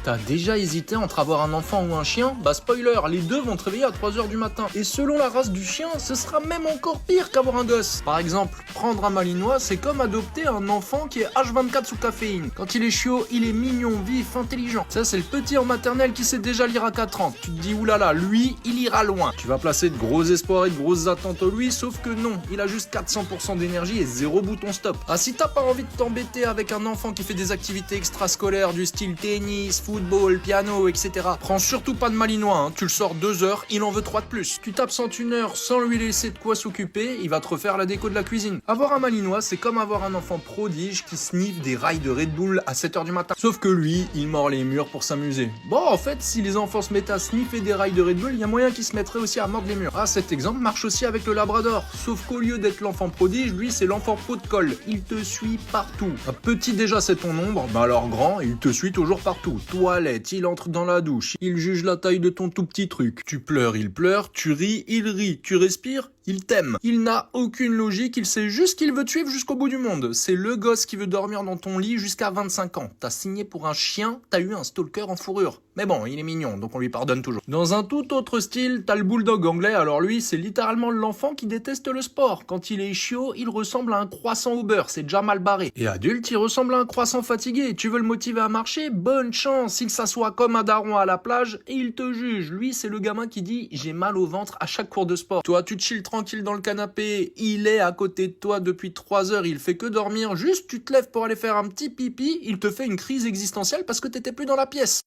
T'as déjà hésité entre avoir un enfant ou un chien? Bah spoiler, les deux vont te réveiller à 3 h du matin. Et selon la race du chien, ce sera même encore pire qu'avoir un gosse. Par exemple, prendre un malinois, c'est comme adopter un enfant qui est H24 sous caféine. Quand il est chiot, il est mignon, vif, intelligent. Ça c'est le petit en maternelle qui sait déjà lire à 4 ans. Tu te dis oulala, lui, il ira loin. Tu vas placer de gros espoirs et de grosses attentes en lui, sauf que non, il a juste 400% d'énergie et zéro bouton stop. Ah si t'as pas envie de t'embêter avec un enfant qui fait des activités extrascolaires du style tennis, football, piano, etc. Prends surtout pas de malinois, hein. Tu le sors 2 heures, il en veut 3 de plus. Tu t'absentes 1 heure sans lui laisser de quoi s'occuper, il va te refaire la déco de la cuisine. Avoir un malinois, c'est comme avoir un enfant prodige qui sniffe des rails de Red Bull à 7 h du matin. Sauf que lui, il mord les murs pour s'amuser. Bon, en fait, si les enfants se mettaient à sniffer des rails de Red Bull, il y a moyen qu'ils se mettraient aussi à mordre les murs. Ah, cet exemple marche aussi avec le labrador. Sauf qu'au lieu d'être l'enfant prodige, lui, c'est l'enfant pot de colle. Il te suit partout. Petit déjà, c'est ton ombre, bah alors grand, il te suit toujours partout. Toilette, il entre dans la douche, il juge la taille de ton tout petit truc. Tu pleures, il pleure, tu ris, il rit, tu respires, il t'aime. Il n'a aucune logique, il sait juste qu'il veut te suivre jusqu'au bout du monde. C'est le gosse qui veut dormir dans ton lit jusqu'à 25 ans. T'as signé pour un chien, t'as eu un stalker en fourrure. Mais bon, il est mignon, donc on lui pardonne toujours. Dans un tout autre style, t'as le bulldog anglais, alors lui, c'est littéralement l'enfant qui déteste le sport. Quand il est chiot, il ressemble à un croissant au beurre, c'est déjà mal barré. Et adulte, il ressemble à un croissant fatigué. Tu veux le motiver à marcher? Bonne chance, il s'assoit comme un daron à la plage et il te juge. Lui, c'est le gamin qui dit « j'ai mal au ventre à chaque cours de sport ». Toi, tu te chilles tranquille dans le canapé, il est à côté de toi depuis 3 heures, il fait que dormir, juste tu te lèves pour aller faire un petit pipi, il te fait une crise existentielle parce que t'étais plus dans la pièce.